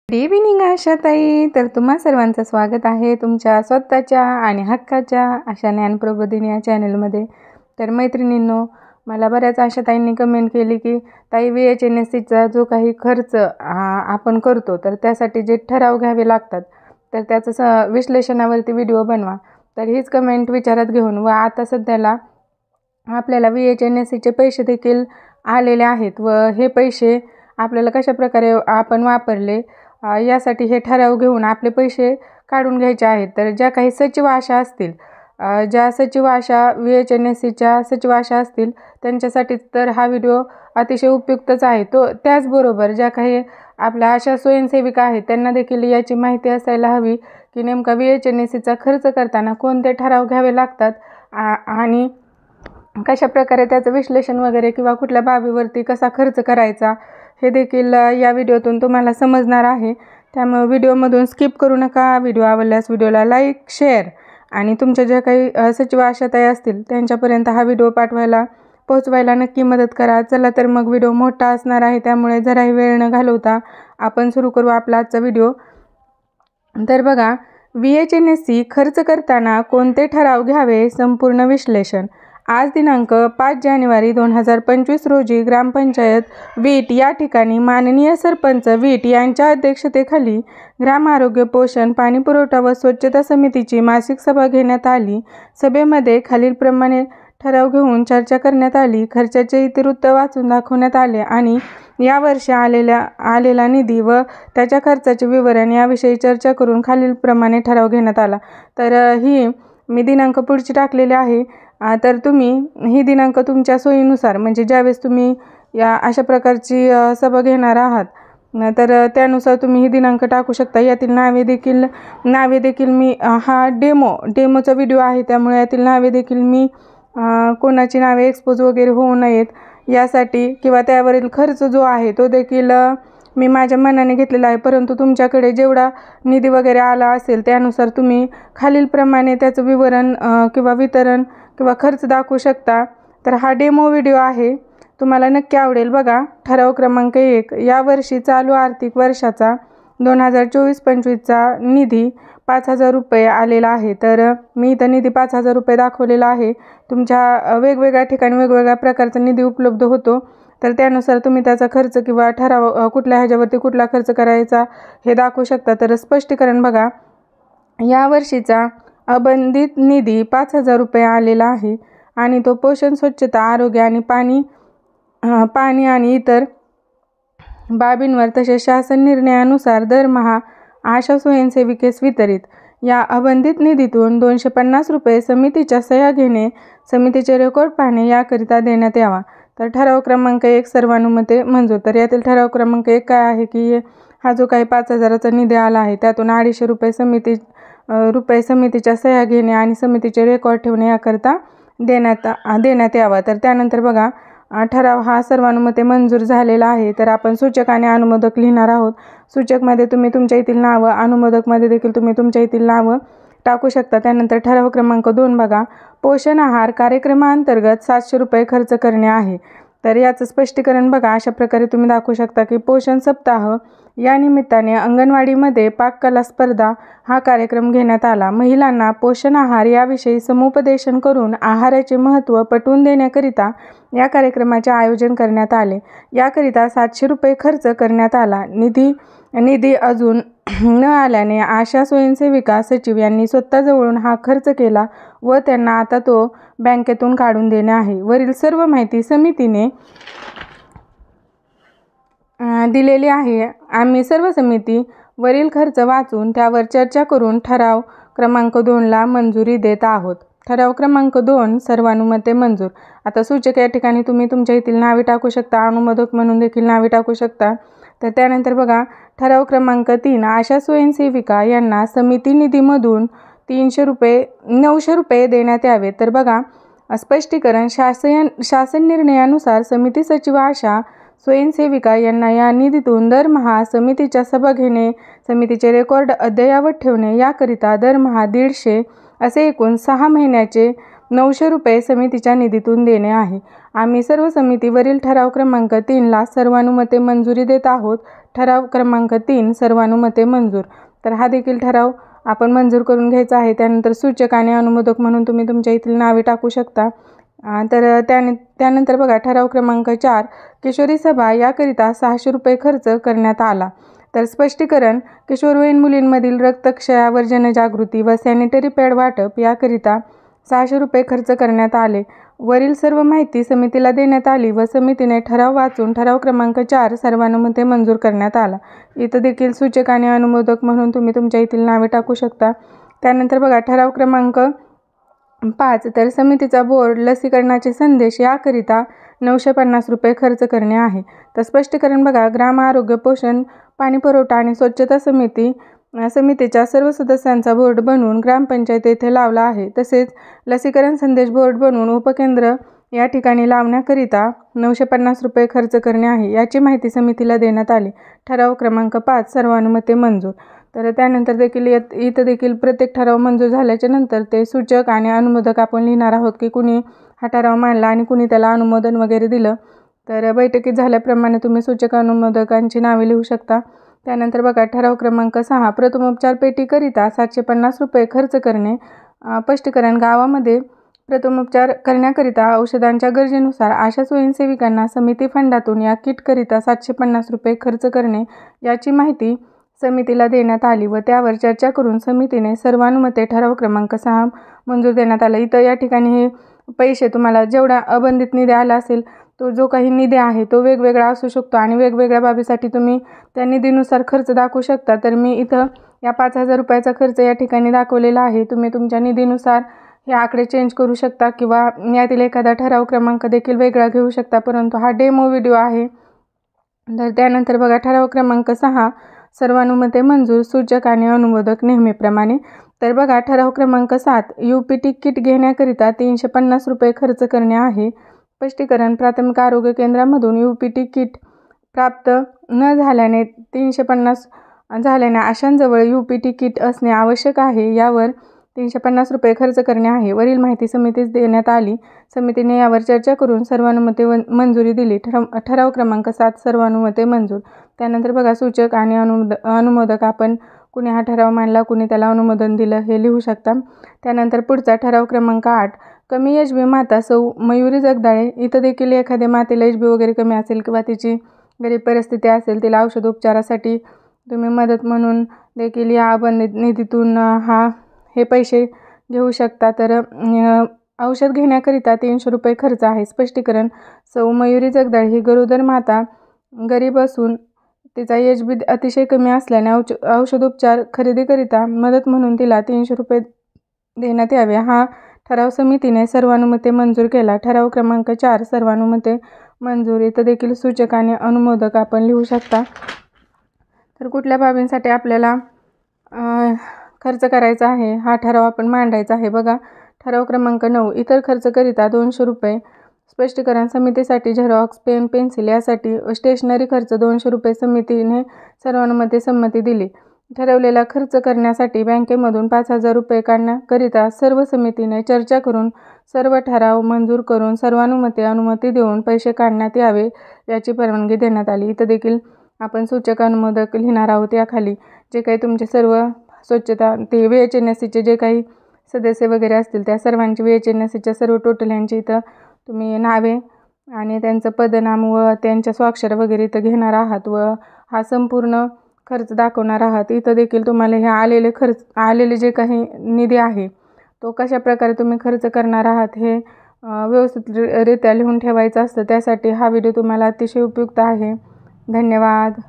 Good evening आशाताई. तर तुम्हा सर्वांचं स्वागत आहे तुमच्या स्वतःच्या आणि हक्काच्या अशा ज्ञानप्रबोधिनी या चॅनलमध्ये. तर मैत्रिणींनो, मला बऱ्याच आशाताईंनी कमेंट केली की ताई VHNSCचा जो काही खर्च आपण करतो तर त्यासाठी जे ठराव घ्यावे लागतात तर त्याचं विश्लेषणावरती व्हिडिओ बनवा. तर हीच कमेंट विचारात घेऊन व आता सध्याला आपल्याला VHNSCचे पैसे देखील आलेले आहेत व हे पैसे आपल्याला कशा प्रकारे आपण वापरले यासाठी हे ठराव घेऊन आपले पैसे काढून घ्यायचे आहेत. तर ज्या काही सचिव आशा असतील, ज्या सचिव आशा VHNSCच्या सचिव आशा असतील त्यांच्यासाठी तर हा व्हिडिओ अतिशय उपयुक्तच आहे. त्याचबरोबर ज्या काही आपल्या आशा स्वयंसेविका आहेत त्यांना देखील याची माहिती असायला हवी की नेमका VHNSCचा खर्च करताना कोणते ठराव घ्यावे लागतात आणि कशा प्रकारे त्याचं विश्लेषण वगैरे किंवा कुठल्या बाबीवरती कसा खर्च करायचा हे देखील या व्हिडिओतून तुम्हाला समजणार आहे. त्यामुळे व्हिडिओमधून स्किप करू नका. व्हिडिओ आवडल्यास व्हिडिओला लाईक, शेअर आणि तुमच्या ज्या काही सचिव आशाताई असतील त्यांच्यापर्यंत हा व्हिडिओ पोहोचवायला नक्की मदत करा. चला तर मग व्हिडिओ मोठा असणार आहे त्यामुळे जराही वेळ न घालवता आपण सुरू करू आपला आजचा व्हिडिओ. तर बघा, VHNSC खर्च करताना कोणते ठराव घ्यावे संपूर्ण विश्लेषण. आज दिनांक 5 जानेवारी 2025 रोजी ग्रामपंचायत वीट या ठिकाणी माननीय सरपंच वीट यांच्या अध्यक्षतेखाली ग्राम आरोग्य, पोषण, पाणीपुरवठा व स्वच्छता समितीची मासिक सभा घेण्यात आली. सभेमध्ये खालीलप्रमाणे ठराव घेऊन चर्चा करण्यात आली. खर्चाचे इतिवृत्त वाचून दाखवण्यात आले आणि यावर्षी आलेला निधी व त्याच्या खर्चाचे विवरण याविषयी चर्चा करून खालीलप्रमाणे ठराव घेण्यात आला. तर ही मी दिनांक पुढची टाकलेली आहे. तर तुम्ही ही दिनांक तुमच्या सोयीनुसार म्हणजे ज्यावेळेस तुम्ही या अशा प्रकारची सभा घेणार आहात तर त्यानुसार तुम्ही ही दिनांक टाकू शकता. यातील नावे देखील मी हा डेमोचा व्हिडिओ आहे त्यामुळे यातील नावे देखील मी कोणाची नावे एक्सपोज वगैरे होऊ नयेत यासाठी किंवा त्यावरील खर्च जो आहे तो देखील मी माझ्या मनाने घेतलेला आहे. परंतु तुमच्याकडे जेवढा निधी वगैरे आला असेल त्यानुसार तुम्ही खालीलप्रमाणे त्याचं विवरण किंवा वितरण किंवा खर्च दाखवू शकता. तर हा डेमो व्हिडिओ आहे, तुम्हाला नक्की आवडेल. बघा, ठराव क्रमांक 1, यावर्षी चालू आर्थिक वर्षाचा 2024-25चा निधी 5,000 रुपये आलेला आहे. तर मी इथं निधी 5,000 रुपये दाखवलेला आहे. तुमच्या वेगवेगळ्या ठिकाणी वेगवेगळ्या प्रकारचा निधी उपलब्ध होतो तर त्यानुसार तुम्ही त्याचा खर्च किंवा ठराव कुठल्या ह्याच्यावरती कुठला खर्च करायचा हे दाखवू शकता. तर स्पष्टीकरण बघा, यावर्षीचा अबंधित निधी 5,000 रुपये आलेला आहे आणि तो पोषण, स्वच्छता, आरोग्य आणि पाणी आणि इतर बाबींवर तसेच शासन निर्णयानुसार दरमहा आशा स्वयंसेविकेस वितरित. या अबंधित निधीतून 250 रुपये समितीच्या सह्या घेणे, समितीचे रेकॉर्ड पाहणे याकरिता देण्यात यावा. तर ठराव क्रमांक 1 सर्वानुमते मंजूर. तर यातील ठराव क्रमांक 1 काय आहे की हा जो काही 5,000चा निधी आला आहे त्यातून 250 रुपये समितीच्या सह्या घेणे आणि समितीचे रेकॉर्ड ठेवणे याकरिता देण्यात यावा. तर त्यानंतर बघा, ठराव हा सर्वानुमते मंजूर झालेला आहे. तर आपण सूचक आणि अनुमोदक लिहिणार आहोत. सूचकमध्ये तुम्ही तुमच्या येथील नावं, अनुमोदकमध्ये देखील तुम्ही तुमच्या येथील नावं टाकू शकता. त्यानंतर ठराव क्रमांक 2 बघा, पोषण आहार कार्यक्रमाअंतर्गत 700 रुपये खर्च करणे आहे. तर याचं स्पष्टीकरण बघा, अशा प्रकारे तुम्ही दाखवू शकता की पोषण सप्ताह या निमित्ताने अंगणवाडीमध्ये पाककला स्पर्धा हा कार्यक्रम घेण्यात आला. महिलांना पोषण आहार याविषयी समुपदेशन करून आहाराचे महत्त्व पटवून देण्याकरिता या कार्यक्रमाचे आयोजन करण्यात आले. याकरिता 700 रुपये खर्च करण्यात आला. निधी अजून न आल्याने आशा स्वयंसेविका सचिव यांनी स्वतःजवळून हा खर्च केला व त्यांना आता तो बँकेतून काढून देणे आहे. वरील सर्व माहिती समितीने दिलेली आहे. आम्ही सर्व समिती वरील खर्च वाचून त्यावर चर्चा करून ठराव क्रमांक 2ला मंजुरी देत आहोत. ठराव क्रमांक 2 सर्वानुमते मंजूर. आता सूचक या ठिकाणी तुम्ही तुमच्या येथील नावे टाकू शकता, अनुमोदक म्हणून देखील नावे टाकू शकता. तर त्यानंतर बघा, ठराव क्रमांक 3, आशा स्वयंसेविका यांना समिती निधीमधून 900 रुपये देण्यात यावे. तर बघा, स्पष्टीकरण, शासन निर्णयानुसार समिती सचिव आशा स्वयंसेविका यांना या निधीतून दरमहा समितीच्या सभा घेणे, समितीचे रेकॉर्ड अद्ययावत ठेवणे याकरिता दरमहा 150 असे एकूण 6 महिन्याचे 900 रुपये समितीच्या निधीतून देणे आहे. आम्ही सर्व समितीवरील ठराव क्रमांक 3ला सर्वानुमते मंजुरी देत आहोत. ठराव क्रमांक 3 सर्वानुमते मंजूर. तर हा देखील ठराव आपण मंजूर करून घ्यायचा आहे. त्यानंतर सूचक आणि अनुमोदक म्हणून तुम्ही तुमच्या इथली नावे टाकू शकता. तर त्यानंतर बघा ठराव क्रमांक 4 किशोरी सभा याकरिता 600 रुपये खर्च करण्यात आला. तर स्पष्टीकरण, किशोरवयीन मुलींमधील रक्तक्षयावर जनजागृती व सॅनिटरी पॅड वाटप याकरिता 600 रुपये खर्च करण्यात आले. वरील सर्व माहिती समितीला देण्यात आली व समितीने ठराव वाचून ठराव क्रमांक 4 सर्वानुमते मंजूर करण्यात आला. इथं देखील सूचक आणि अनुमोदक म्हणून तुम्ही तुमच्या येथील नावे टाकू शकता. त्यानंतर बघा ठराव क्रमांक 5 तर समितीचा बोर्ड लसीकरणाचे संदेश याकरिता 950 रुपये खर्च करणे आहे. तर स्पष्टीकरण बघा, ग्राम आरोग्य पोषण पाणीपुरवठा आणि स्वच्छता समितीच्या सर्व सदस्यांचा बोर्ड बनवून ग्रामपंचायत येथे लावला आहे. तसेच लसीकरण संदेश बोर्ड बनवून उपकेंद्र या ठिकाणी लावण्याकरिता 950 रुपये खर्च करणे आहे. याची माहिती समितीला देण्यात आली. ठराव क्रमांक 5 सर्वानुमते मंजूर. तर त्यानंतर देखील इथं देखील प्रत्येक ठराव मंजूर झाल्याच्या नंतर ते सूचक आणि अनुमोदक आपण लिहिणार आहोत की कुणी हा ठराव मांडला आणि कुणी त्याला अनुमोदन वगैरे दिलं. तर बैठकीत झाल्याप्रमाणे तुम्ही सूचक अनुमोदकांची नावे लिहू शकता. त्यानंतर बघा ठराव क्रमांक 6 प्रथमोपचार पेटीकरिता 750 रुपये खर्च करणे. स्पष्टीकरण, गावामध्ये प्रथमोपचार करण्याकरिता औषधांच्या गरजेनुसार आशा स्वयंसेविकांना समिती फंडातून या किटकरिता 750 रुपये खर्च करणे याची माहिती समितीला देण्यात आली व त्यावर चर्चा करून समितीने सर्वानुमते ठराव क्रमांक 6 मंजूर देण्यात आला. इथं या ठिकाणी हे पैसे तुम्हाला जेवढा अबंधित निधी आला असेल तो जो काही निधी आहे तो वेगवेगळा असू शकतो आणि वेगवेगळ्या बाबीसाठी तुम्ही त्या निधीनुसार खर्च दाखवू शकता. तर मी इथं या 5000 रुपयाचा खर्च या ठिकाणी दाखवलेला आहे. तुम्ही तुमच्या निधीनुसार हे आकडे चेंज करू शकता किंवा यातील एखादा ठराव क्रमांक देखील वेगळा घेऊ शकता, परंतु हा डेमो व्हिडिओ आहे. तर त्यानंतर बघा ठराव क्रमांक 6 सर्वानुमते मंजूर, सूचक आणि अनुमोदक नेहमीप्रमाणे. तर बघा ठराव क्रमांक 7 UPT किट घेण्याकरिता 350 रुपये खर्च करणे आहे. स्पष्टीकरण, प्राथमिक आरोग्य केंद्रामधून UPT किट प्राप्त न झाल्याने 350 झाल्याने आशांजवळ UPT किट असणे आवश्यक आहे. यावर 350 रुपये खर्च करणे आहे. वरील माहिती समितीस देण्यात आली. समितीने यावर चर्चा करून सर्वानुमते मंजुरी दिली. ठराव क्रमांक 7 सर्वानुमते मंजूर. त्यानंतर बघा सूचक आणि अनुमोदक आपण कुणी हा ठराव मांडला, कुणी त्याला अनुमोदन दिलं हे लिहू शकता. त्यानंतर पुढचा ठराव क्रमांक 8 कमी HB माता सौ मयुरी जगदाळे. इथं देखील एखाद्या मातेला HB वगैरे कमी असेल किंवा तिची गरीब परिस्थिती असेल, तिला औषधोपचारासाठी तुम्ही मदत म्हणून देखील या अबंधित निधीतून हे पैसे घेऊ शकता. तर औषध घेण्याकरिता 300 रुपये खर्च आहे. स्पष्टीकरण, सौ मयुरी जगदाळे ही गरोदर माता गरीब असून तिचा HB अतिशय कमी असल्याने औषधोपचार खरेदीकरिता मदत म्हणून तिला 300 रुपये देण्यात यावे. हा ठराव समितीने सर्वानुमते मंजूर केला. ठराव क्रमांक 4 सर्वानुमते मंजूर. इथं देखील सूचक आणि अनुमोदक आपण लिहू शकता. तर कुठल्या बाबींसाठी आपल्याला खर्च करायचा आहे हा ठराव आपण मांडायचा आहे. बघा ठराव क्रमांक 9 इतर खर्च करिता 200 रुपये. स्पष्टीकरण, समितीसाठी झेरॉक्स, पेन, पेन्सिल यासाठी स्टेशनरी खर्च 200 रुपये समितीने सर्वानुमते संमती दिली. ठरवलेला खर्च करण्यासाठी बँकेमधून 5000 रुपये काढण्याकरिता सर्व समितीने चर्चा करून सर्व ठराव मंजूर करून सर्वानुमते अनुमती देऊन पैसे काढण्यात यावे याची परवानगी देण्यात आली. इथं देखील आपण सूचक अनुमोदक लिहिणार आहोत. याखाली जे काही तुमचे सर्व स्वच्छता ते VHNSCचे जे काही सदस्य वगैरे असतील त्या सर्वांची VHNSCच्या सर्व टोटल यांची इथं तुम्ही नावे आणि त्यांचं पदनाम व त्यांच्या स्वाक्षर वगैरे इथं घेणार आहात व हा संपूर्ण खर्च दाखवणार आहात. इथं देखील तुम्हाला हे आलेले जे काही निधी आहे तो कशा प्रकारे तुम्ही खर्च करणार आहात हे व्यवस्थितरित्या लिहून ठेवायचं असतं. त्यासाठी हा व्हिडिओ तुम्हाला अतिशय उपयुक्त आहे. धन्यवाद.